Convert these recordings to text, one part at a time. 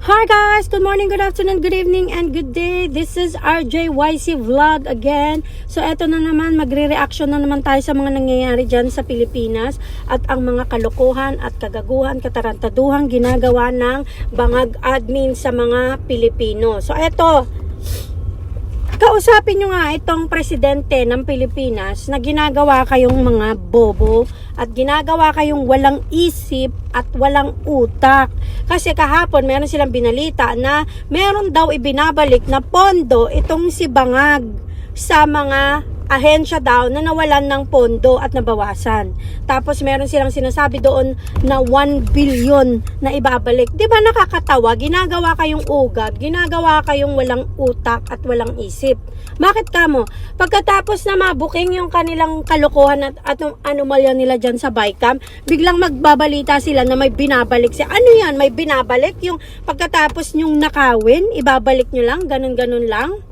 Hi guys! Good morning, good afternoon, good evening, and good day. This is RJYC Vlog again. So eto na naman, magre-reaction na naman tayo sa mga nangyayari dyan sa Pilipinas at ang mga kalokohan at kagaguhan, katarantaduhan ginagawa ng bangag admin sa mga Pilipino. So eto, kausapin nyo nga itong presidente ng Pilipinas na ginagawa kayong mga bobo at ginagawa kayong walang isip at walang utak. Kasi kahapon meron silang binalita na meron daw ibinabalik na pondo itong si Bangag sa mga ahensya daw na nawalan ng pondo at nabawasan. Tapos meron silang sinasabi doon na 1 billion na ibabalik. Di ba nakakatawa? Ginagawa kayong ugag, ginagawa kayong walang utak at walang isip. Bakit kamo? Pagkatapos na mabuking yung kanilang kalokohan at anomalya nila dyan sa Bicam, biglang magbabalita sila na may binabalik siya. Ano yan? May binabalik? Yung pagkatapos nyong nakawin, ibabalik nyo lang? Ganun-ganun lang?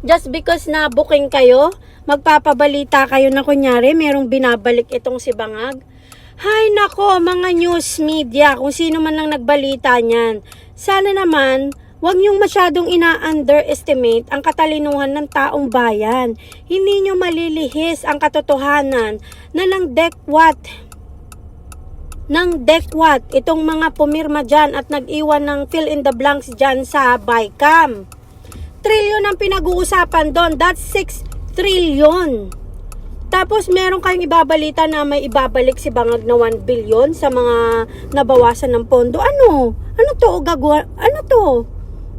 Just because na booking kayo, magpapabalita kayo na kunyari, merong binabalik itong si Bangag. Hay nako, mga news media, kung sino man lang nagbalita niyan. Sana naman, huwag niyong masyadong ina-underestimate ang katalinuhan ng taong bayan. Hindi niyo malilihis ang katotohanan na ng dekwat itong mga pumirma dyan at nag-iwan ng fill in the blanks dyan sa Bicam. Trilyon ang pinag-uusapan doon. That's 6 trillion. Tapos meron kayong ibabalita na may ibabalik si Bangag na 1 billion sa mga nabawasan ng pondo. Ano? Ano to? Gagawa? Ano to?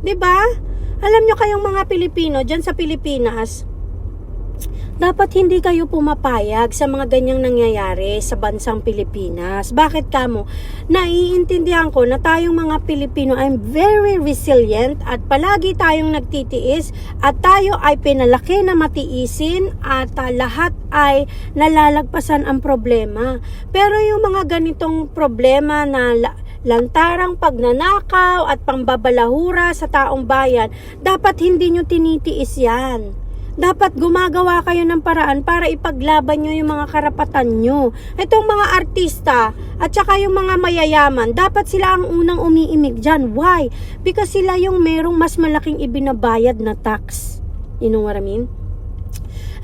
'Di ba? Alam nyo kayong mga Pilipino dyan sa Pilipinas, dapat hindi kayo pumapayag sa mga ganyang nangyayari sa bansang Pilipinas. Bakit kamo? Naiintindihan ko na tayong mga Pilipino ay very resilient at palagi tayong nagtitiis at tayo ay pinalaki na matiisin at lahat ay nalalagpasan ang problema. Pero yung mga ganitong problema na lantarang pagnanakaw at pambabalahura sa taong bayan, dapat hindi nyo tinitiis yan. Dapat gumagawa kayo ng paraan para ipaglaban nyo yung mga karapatan nyo. Itong mga artista at saka yung mga mayayaman, dapat sila ang unang umiimik dyan. Why? Because sila yung merong mas malaking ibinabayad na tax. You know what I mean?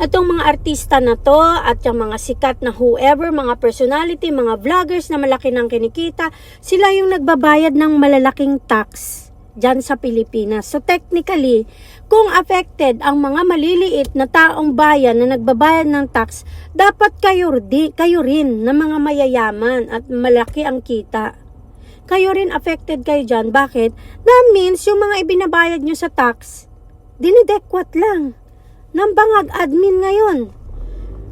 Itong mga artista na to at yung mga sikat na whoever, mga personality, mga vloggers na malaki ng kinikita, sila yung nagbabayad ng malalaking tax dyan sa Pilipinas. So technically, kung affected ang mga maliliit na taong bayan na nagbabayad ng tax, dapat kayo rin na mga mayayaman at malaki ang kita. Kayo rin affected kayo dyan. Bakit? That means yung mga ibinabayad nyo sa tax, dinidekwat lang ng bangag admin ngayon.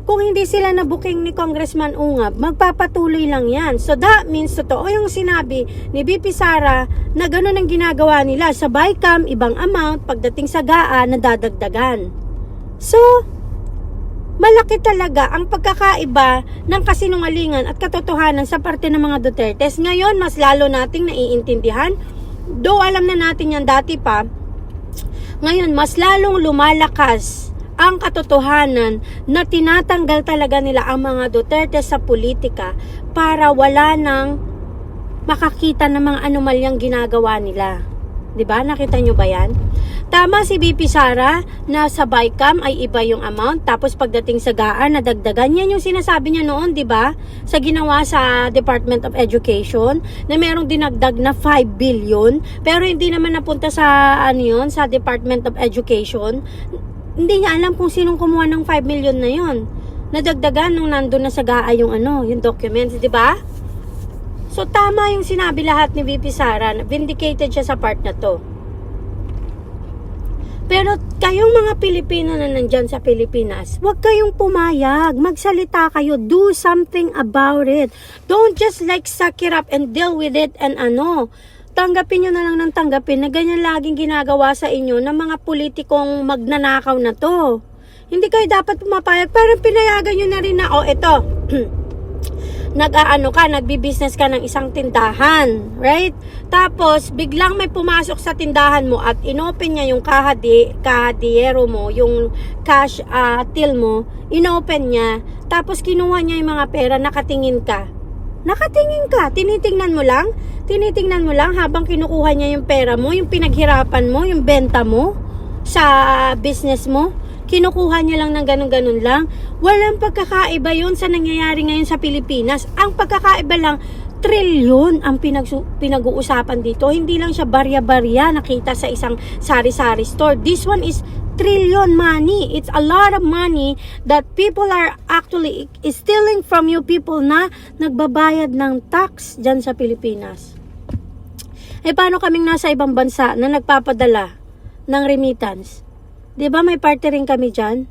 Kung hindi sila nabuking ni Congressman Ungab, magpapatuloy lang yan. So that means, totoo yung sinabi ni VP Sara na gano'n ang ginagawa nila. Sa Bicam, ibang amount, pagdating sa GAA, nadadagdagan. So, malaki talaga ang pagkakaiba ng kasinungalingan at katotohanan sa parte ng mga Dutertes. Ngayon, mas lalo nating naiintindihan. Though alam na natin yan dati pa, ngayon, mas lalong lumalakas ang katotohanan na tinatanggal talaga nila ang mga Duterte sa politika para wala nang makakita ng mga anomalyang ginagawa nila. 'Di ba? Nakita nyo ba yan? Tama si VP Sara na sa Bicam ay iba yung amount, tapos pagdating sa GAA nadagdagan. Yan yung sinasabi niya noon, 'di ba? Sa ginawa sa Department of Education na merong dinagdag na 5 billion, pero hindi naman napunta sa sa Department of Education. Hindi niya alam kung sinong kumuha ng 5 million na yon. Nadagdagan nung nandun na sa GAA yung yung documents, 'di ba? So tama yung sinabi lahat ni VP Sara, vindicated siya sa part na to. Pero kayong mga Pilipino na nandyan sa Pilipinas, huwag kayong pumayag, magsalita kayo, do something about it. Don't just like suck it up and deal with it and tanggapin nyo na lang ng tanggapin na ganyan laging ginagawa sa inyo ng mga politikong magnanakaw na to. Hindi kayo dapat pumapayag, parang pinayagan nyo na rin na, ito, nagbi-business ka ng isang tindahan, right? Tapos, biglang may pumasok sa tindahan mo at inopen niya yung kahadiyero mo, yung cash till mo, inopen niya, tapos kinuha niya yung mga pera, nakatingin ka. Nakatingin ka, tinitingnan mo lang. Tinitingnan mo lang habang kinukuha niya yung pera mo, yung pinaghirapan mo, yung benta mo sa business mo. Kinukuha niya lang ng ganun-ganun lang. Walang pagkakaiba yun sa nangyayari ngayon sa Pilipinas. Ang pagkakaiba lang, trilyon ang pinag-uusapan dito. Hindi lang siya barya-barya nakita sa isang sari-sari store. This one is trillion money. It's a lot of money that people are actually stealing from you people na nagbabayad ng tax dyan sa Pilipinas. Eh paano kaming nasa ibang bansa na nagpapadala ng remittance? 'Di ba may parte rin kami dyan?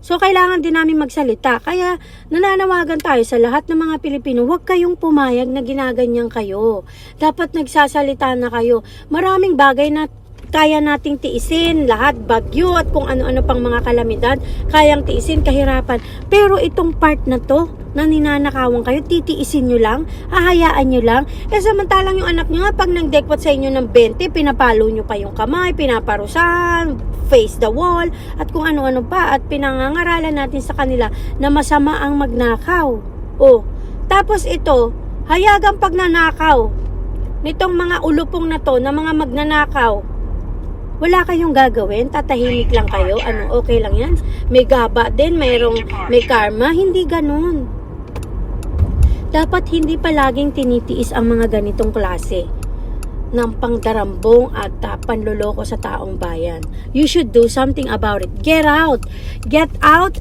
So, kailangan din namin magsalita. Kaya, nananawagan tayo sa lahat ng mga Pilipino, huwag kayong pumayag na ginaganyan kayo. Dapat nagsasalita na kayo. Maraming bagay na kaya nating tiisin, lahat, bagyo at kung ano-ano pang mga kalamidad, kayang tiisin, kahirapan. Pero itong part na to, na ninanakawan kayo, titiisin nyo lang, hahayaan nyo lang. Kasi samantalang yung anak nyo nga, pag nagdekwat sa inyo ng 20, pinapalo nyo pa yung kamay, pinaparusan, face the wall, at kung ano-ano pa, at pinangangaralan natin sa kanila na masama ang magnakaw. Oh, tapos ito, hayagang pagnanakaw nitong mga ulupong na to, na mga magnanakaw, wala kayong gagawin, tatahimik lang kayo, ano, okay lang yan. May gaba din, may karma, hindi ganun. Dapat hindi palaging tinitiis ang mga ganitong klase ng pangdarambong at panloloko sa taong bayan. You should do something about it. Get out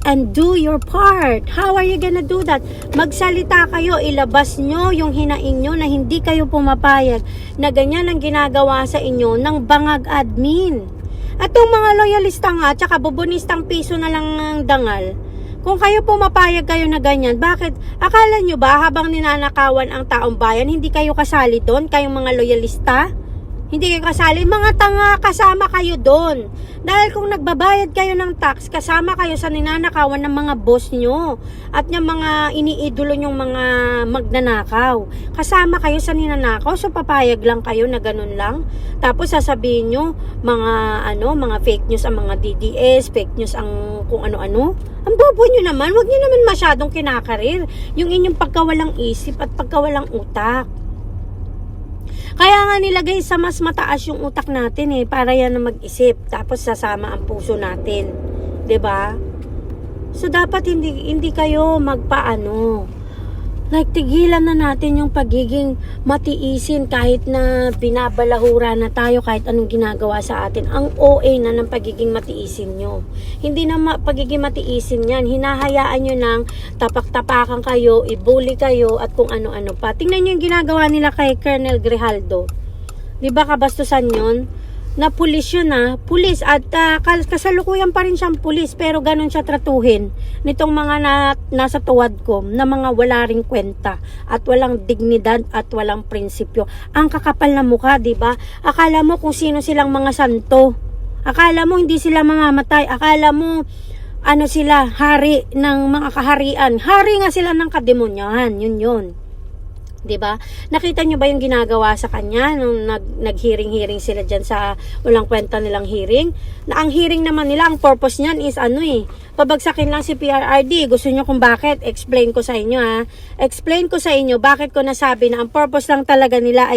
and do your part. How are you gonna do that? Magsalita kayo, ilabas nyo yung hinaing nyo na hindi kayo pumapayag na ganyan ang ginagawa sa inyo ng bangag admin. At yung mga loyalista nga, tsaka bubonistang piso na lang ng dangal, kung kayo pumapayag kayo na ganyan, bakit? Akala nyo ba habang ninanakawan ang taong bayan, hindi kayo kasali doon? Kayong mga loyalista? Hindi kayo kasali? Mga tanga, kasama kayo doon. Dahil kung nagbabayad kayo ng tax, kasama kayo sa ninanakawan ng mga boss nyo at yung mga iniidolo nyong mga magnanakaw. Kasama kayo sa ninanakaw, so papayag lang kayo na ganun lang. Tapos sasabihin nyo, mga fake news ang mga DDS, fake news ang kung ano-ano. Ang bobo nyo naman, wag nyo naman masyadong kinakarir yung inyong pagkawalang isip at pagkawalang utak. Kaya nga nilagay sa mas mataas yung utak natin para yan na mag-isip, tapos sasama ang puso natin, 'di ba? So dapat hindi kayo magpaano. Like, tigilan na natin yung pagiging matiisin kahit na binabalahura na tayo kahit anong ginagawa sa atin. Ang OA na ng pagiging matiisin nyo. Hindi na pagiging matiisin yan. Hinahayaan nyo nang tapak-tapakan kayo, ibuli kayo, at kung ano-ano pa. Tingnan nyo yung ginagawa nila kay Colonel Grijaldo. Diba kabastusan yun? Na pulis yun pulis at kasalukuyan pa rin siyang pulis, pero ganun siya tratuhin nitong mga nasa tuwad ko na mga wala ring kwenta at walang dignidad at walang prinsipyo. Ang kakapal na mukha, diba? Akala mo kung sino silang mga santo, akala mo hindi sila mamamatay, akala mo sila hari ng mga kaharian, hari nga sila ng kademonyahan, yun. 'Di ba? Nakita niyo ba yung ginagawa sa kanya nung nag-hearing sila diyan sa walang kwenta nilang hearing? Na ang hearing naman nila, ang purpose niyan is pabagsakin lang si PRRD. Gusto niyo kung bakit? Explain ko sa inyo Explain ko sa inyo bakit ko nasabi na ang purpose lang talaga nila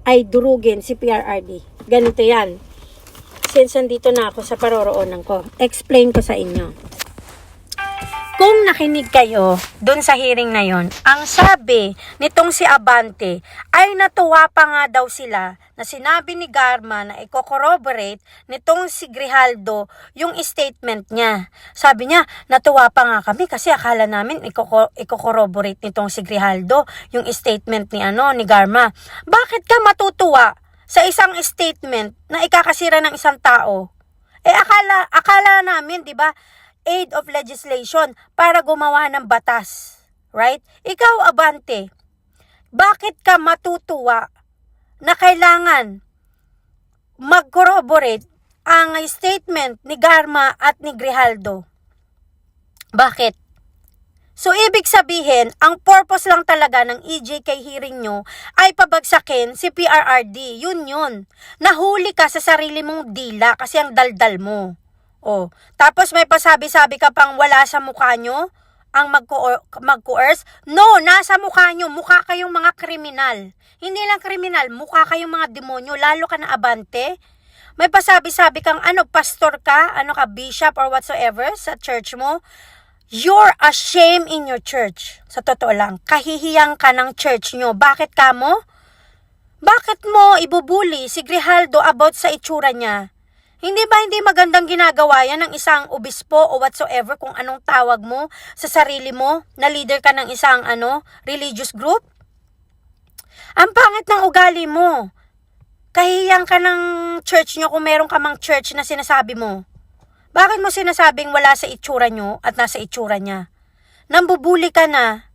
ay durugin si PRRD. Ganito 'yan. Since nandito na ako sa paroroonan ko, explain ko sa inyo. Kung nakinig kayo dun sa hearing na yon, ang sabi nitong si Abante ay natuwa pa nga daw sila na sinabi ni Garma na i-corroborate nitong si Grijaldo yung statement niya. Sabi niya, natuwa pa nga kami kasi akala namin i-corroborate nitong si Grijaldo yung statement ni Garma. Bakit ka matutuwa sa isang statement na ikakasira ng isang tao? Akala namin, 'di ba? Aid of legislation para gumawa ng batas. Right? Ikaw, Abante, bakit ka matutuwa na kailangan mag-corroborate ang statement ni Garma at ni Grijaldo? Bakit? So, ibig sabihin, ang purpose lang talaga ng EJK hearing nyo ay pabagsakin si PRRD. Yun. Nahuli ka sa sarili mong dila kasi ang daldal mo. Tapos may pasabi-sabi ka pang wala sa mukha nyo? ang mag-coerce? No, nasa mukha nyo. Mukha kayong mga kriminal. Hindi lang kriminal, mukha kayong mga demonyo, lalo ka na abante. May pasabi-sabi kang pastor ka, bishop or whatsoever sa church mo. You're a shame in your church. Sa totoo lang, kahihiyang ka ng church nyo. Bakit ka mo? Bakit mo ibubuli si Grijaldo about sa itsura niya? Hindi ba hindi magandang ginagawa yan ng isang obispo o whatsoever kung anong tawag mo sa sarili mo na leader ka ng isang religious group? Ang pangit ng ugali mo. Kahiyang ka ng church nyo kung meron ka mang church na sinasabi mo. Bakit mo sinasabing wala sa itsura nyo at nasa itsura niya? Nambubuli ka na.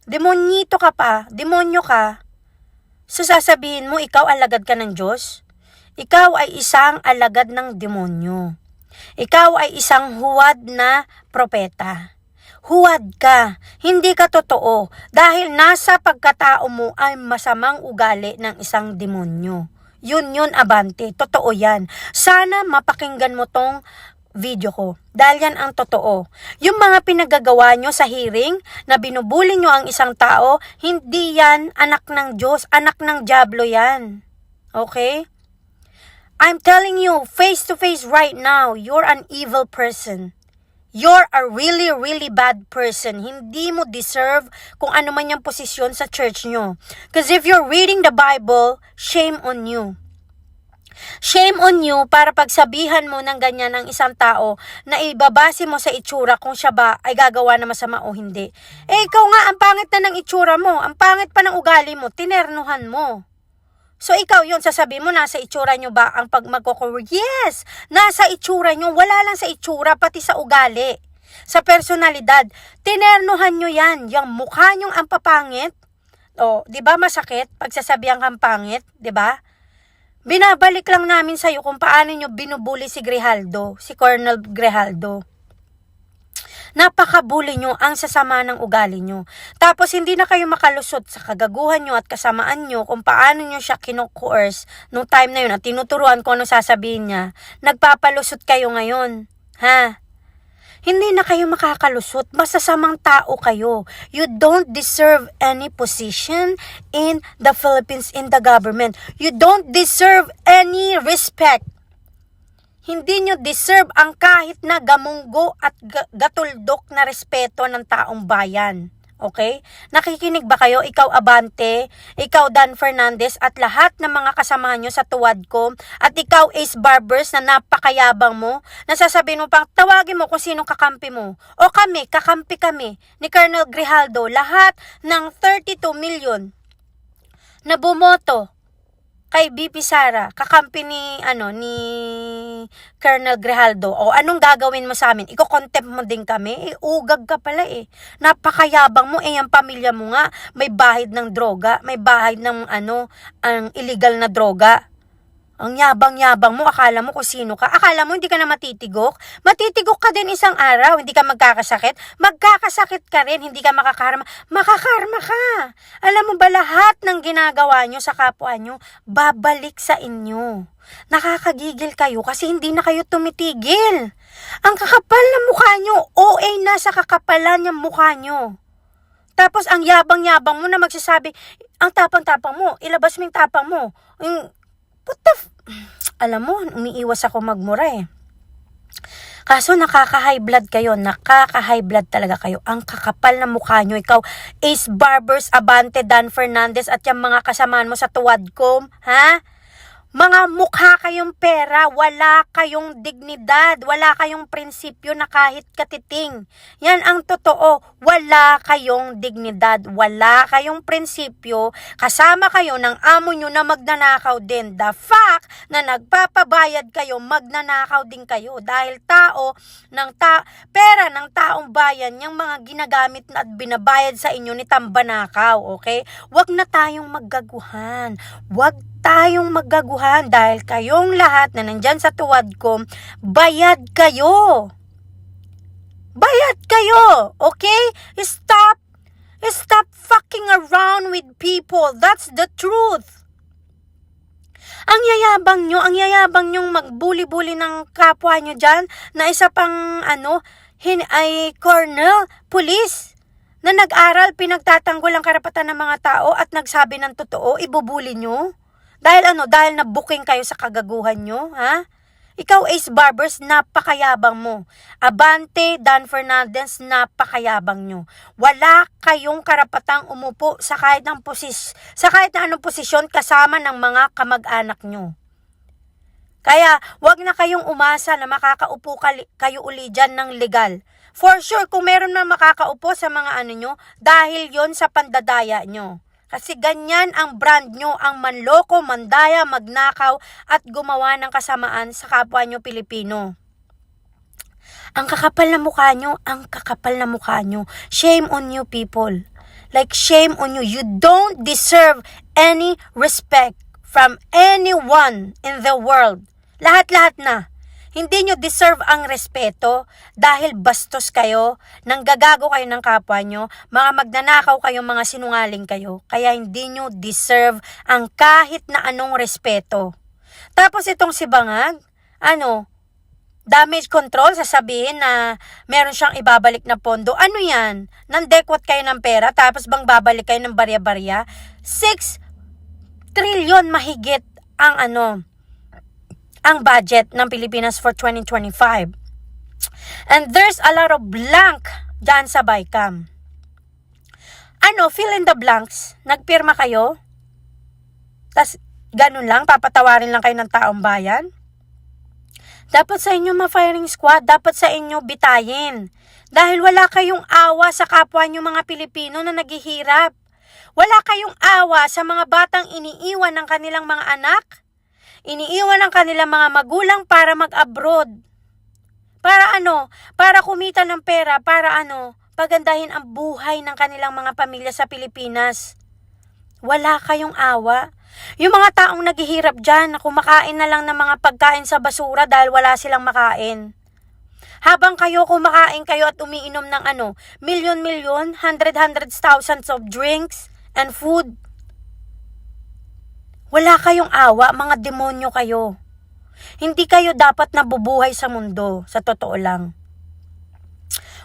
Demonyito ka pa. Demonyo ka. So sasabihin mo ikaw alagad ka ng Diyos? Ikaw ay isang alagad ng demonyo. Ikaw ay isang huwad na propeta. Huwad ka. Hindi ka totoo. Dahil nasa pagkatao mo ay masamang ugali ng isang demonyo. Yun, abante. Totoo yan. Sana mapakinggan mo tong video ko. Dahil yan ang totoo. Yung mga pinagagawa nyo sa hearing na binubuli nyo ang isang tao, hindi yan anak ng Diyos. Anak ng Diablo yan. Okay? I'm telling you, face to face right now, you're an evil person. You're a really, really bad person. Hindi mo deserve kung ano man yung posisyon sa church nyo. Because if you're reading the Bible, shame on you. Shame on you para pagsabihan mo ng ganyan ng isang tao na ibabase mo sa itsura kung siya ba ay gagawa na masama o hindi. Ikaw nga, ang pangit na ng itsura mo. Ang pangit pa ng ugali mo. Tinernuhan mo. So, ikaw yun, sasabihin mo, nasa itsura nyo ba ang Yes! Nasa itsura nyo. Wala lang sa itsura, pati sa ugali. Sa personalidad. Tinernuhan nyo yan. Yung mukha nyong ang papangit. O, di ba masakit? Pagsasabihan kang pangit, di ba? Binabalik lang namin sa'yo kung paano nyo binubuli si Grijaldo, si Colonel Grijaldo. Napakabuli nyo, ang sasama ng ugali nyo. Tapos hindi na kayo makalusot sa kagaguhan nyo at kasamaan nyo kung paano nyo siya kino-coerce nung time na yun at tinuturuan kung ano sasabihin niya. Nagpapalusot kayo ngayon. Ha? Hindi na kayo makakalusot. Masasamang tao kayo. You don't deserve any position in the Philippines in the government. You don't deserve any respect. Hindi nyo deserve ang kahit na gamunggo at gatuldok na respeto ng taong bayan. Okay? Nakikinig ba kayo? Ikaw Abante, ikaw Dan Fernandez at lahat ng mga kasamahan nyo sa tuwad ko at ikaw Ace Barbers na napakayabang mo, nasasabihin mo pang tawagin mo kung sino kakampi mo. O kami, kakampi kami ni Colonel Grijaldo. Lahat ng 32 million na bumoto kay BP Sara, kakampi ni Colonel Grijaldo. O anong gagawin mo sa amin? Iko-contempt mo din kami? Ugag ka pala eh. Napakayabang mo ang pamilya mo nga may bahid ng droga, may bahid ng ang illegal na droga. Ang yabang-yabang mo, akala mo kung sino ka. Akala mo hindi ka na matitigok? Matitigok ka din isang araw, hindi ka magkakasakit. Magkakasakit ka rin, hindi ka makakarma. Makakarma ka. Alam mo ba lahat ng ginagawa nyo sa kapwa nyo, babalik sa inyo. Nakakagigil kayo kasi hindi na kayo tumitigil. Ang kakapal na mukha nyo, OA na sa kakapalan ng mukha nyo. Tapos ang yabang-yabang mo na magsasabi, ang tapang-tapang mo, ilabas mo yung tapang mo. Alam mo, umiiwas ako magmura eh. Kaso nakaka-high blood kayo, nakaka-high blood talaga kayo. Ang kakapal na mukha nyo, ikaw, Ace Barbers, Abante, Dan Fernandez at yung mga kasamaan mo sa Tuwadcom, ha? Mga mukha kayong pera, wala kayong dignidad, wala kayong prinsipyo na kahit katiting. Yan ang totoo, wala kayong dignidad, wala kayong prinsipyo, kasama kayo ng amo nyo na magnanakaw din. The fact na nagpapabayad kayo, magnanakaw din kayo dahil pera ng taong bayan, yung mga ginagamit na at binabayad sa inyo ni Tambanakaw, okay? Wag na tayong maggaguhan, wag tayong maggaguhan dahil kayong lahat na nandyan sa Tuwadcom, bayad kayo. Bayad kayo, okay? Stop fucking around with people. That's the truth. Ang yayabang nyo magbuli-buli ng kapwa nyo dyan na isa pang ay colonel, pulis, na nag-aral, pinagtatanggol ang karapatan ng mga tao at nagsabi ng totoo, ibubuli nyo? Dahil ano? Dahil nabuking kayo sa kagaguhan nyo, ha? Ikaw, Ace Barbers, napakayabang mo. Abante, Dan Fernandez, napakayabang nyo. Wala kayong karapatang umupo sa kahit na anong posisyon kasama ng mga kamag-anak nyo. Kaya, wag na kayong umasa na makakaupo kayo uli dyan ng legal. For sure, kung meron na makakaupo sa mga ano nyo, dahil yon sa pandadaya nyo. Kasi ganyan ang brand nyo, ang manloko, mandaya, magnakaw, at gumawa ng kasamaan sa kapwa nyo Pilipino. Ang kakapal na mukha nyo, Shame on you people. Like, shame on you. You don't deserve any respect from anyone in the world. Lahat-lahat na. Hindi nyo deserve ang respeto dahil bastos kayo, nanggagago kayo ng kapwa nyo, mga magnanakaw kayo, mga sinungaling kayo. Kaya hindi nyo deserve ang kahit na anong respeto. Tapos itong si Bangag, damage control, sasabihin na meron siyang ibabalik na pondo. Ano yan? Nandekwat kayo ng pera, tapos bang babalik kayo ng barya-barya? 6 trillion mahigit ang budget ng Pilipinas for 2025. And there's a lot of blank dyan sa BICAM. Fill in the blanks. Nagpirma kayo? Tas ganun lang, papatawarin lang kayo ng taong bayan? Dapat sa inyo ma-firing squad, dapat sa inyo bitayin. Dahil wala kayong awa sa kapwa nyo mga Pilipino na naghihirap. Wala kayong awa sa mga batang iniiwan ng kanilang mga anak. Iniiwan ng kanilang mga magulang para mag-abroad. Para Para kumita ng pera, para pagandahin ang buhay ng kanilang mga pamilya sa Pilipinas. Wala kayong awa. Yung mga taong naghihirap dyan, na kumakain na lang ng mga pagkain sa basura dahil wala silang makain. Habang kayo kumakain kayo at umiinom ng million, hundreds thousands of drinks and food. Wala kayong awa, mga demonyo kayo. Hindi kayo dapat nabubuhay sa mundo, sa totoo lang.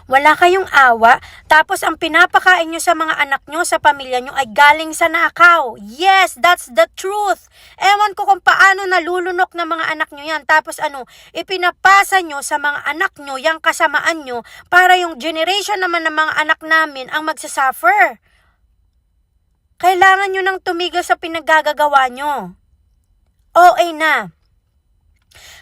Wala kayong awa, tapos ang pinapakain nyo sa mga anak nyo, sa pamilya nyo ay galing sa nakaw. Yes, that's the truth. Ewan ko kung paano nalulunok ng mga anak nyo yan. Tapos ipinapasa nyo sa mga anak nyo, yung kasamaan nyo, para yung generation naman ng mga anak namin ang magsasuffer. Kailangan nyo nang tumigil sa pinaggagawa nyo. OA na.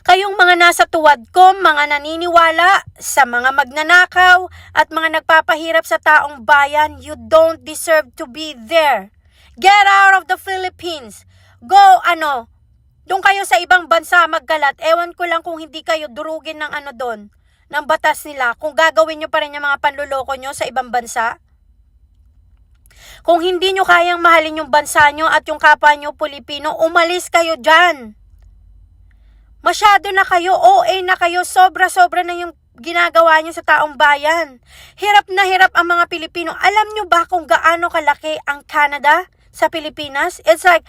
Kayong mga nasa tuwad ko, mga naniniwala sa mga magnanakaw at mga nagpapahirap sa taong bayan, you don't deserve to be there. Get out of the Philippines. Go, doon kayo sa ibang bansa magkalat. Ewan ko lang kung hindi kayo durugin ng doon, ng batas nila. Kung gagawin nyo pa rin yung mga panluloko nyo sa ibang bansa. Kung hindi nyo kayang mahalin yung bansa nyo at yung kapwa nyo Pilipino, umalis kayo dyan. Masyado na kayo, OA na kayo, sobra-sobra na yung ginagawa nyo sa taong bayan. Hirap na hirap ang mga Pilipino. Alam nyo ba kung gaano kalaki ang Canada sa Pilipinas? It's like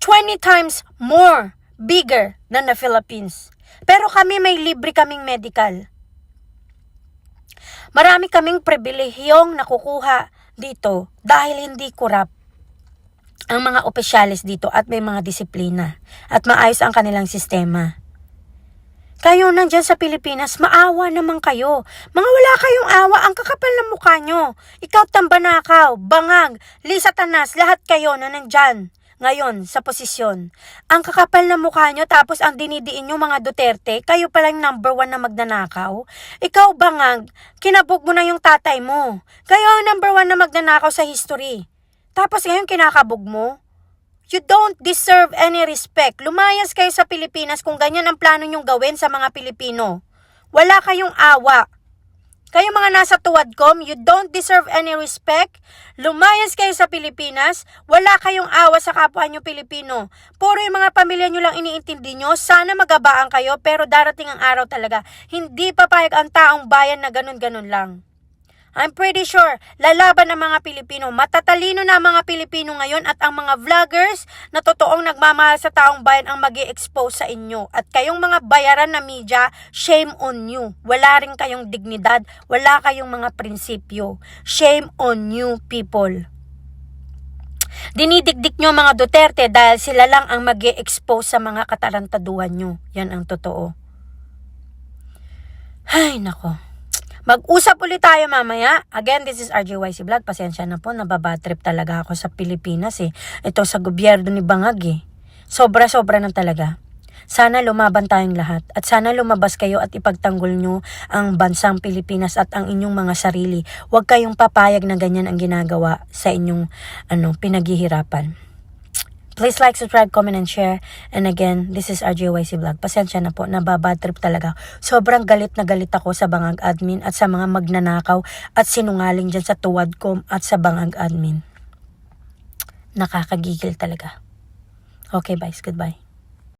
20 times more bigger than the Philippines. Pero kami may libre kaming medical. Marami kaming pribilehiyong nakukuha dito dahil hindi korap ang mga opisyalis dito at may mga disiplina at maayos ang kanilang sistema. Kayo nandyan sa Pilipinas, maawa naman kayo. Mga wala kayong awa, ang kakapal ng mukha nyo. Ikaw, Tambanakaw, Bangag, Lisa Tanas, lahat kayo na nandyan ngayon sa posisyon. Ang kakapal ng mukha nyo, tapos ang dinidiin nyo mga Duterte, kayo palang number 1 na magnanakaw. Ikaw, Bangag, kinabog mo na yung tatay mo. Kayo ang number 1 na magnanakaw sa history. Tapos ngayon kinakabog mo? You don't deserve any respect. Lumayas kayo sa Pilipinas kung ganyan ang plano nyong gawin sa mga Pilipino. Wala kayong awa. Kayo mga nasa tuwadkom, you don't deserve any respect. Lumayas kayo sa Pilipinas. Wala kayong awa sa kapwa nyo Pilipino. Puro yung mga pamilya nyo lang iniintindi nyo. Sana magabaan kayo, pero darating ang araw talaga. Hindi papayag ang taong bayan na ganun-ganun lang. I'm pretty sure, lalaban ang mga Pilipino. Matatalino na ang mga Pilipino ngayon at ang mga vloggers na totoong nagmamahal sa taong bayan ang mag-i-expose sa inyo. At kayong mga bayaran na media, shame on you. Wala rin kayong dignidad, wala kayong mga prinsipyo. Shame on you, people. Dinidikdik nyo mga Duterte dahil sila lang ang mag-i-expose sa mga katarantaduhan nyo. Yan ang totoo. Ay, nako. Mag-usap ulit tayo mamaya. Again, this is RJYC Vlog. Pasensya na po, nababatrip talaga ako sa Pilipinas eh. Ito sa gobyerno ni Bangag eh. Sobra-sobra na talaga. Sana lumaban tayong lahat. At sana lumabas kayo at ipagtanggol nyo ang bansang Pilipinas at ang inyong mga sarili. Huwag kayong papayag na ganyan ang ginagawa sa inyong pinaghihirapan. Please like, subscribe, comment, and share. And again, this is RJYC Vlog. Pasensya na po, nababad trip talaga. Sobrang galit na galit ako sa Bangag Admin at sa mga magnanakaw at sinungaling dyan sa Tuwadcom at sa Bangag Admin. Nakakagigil talaga. Okay, guys. Goodbye.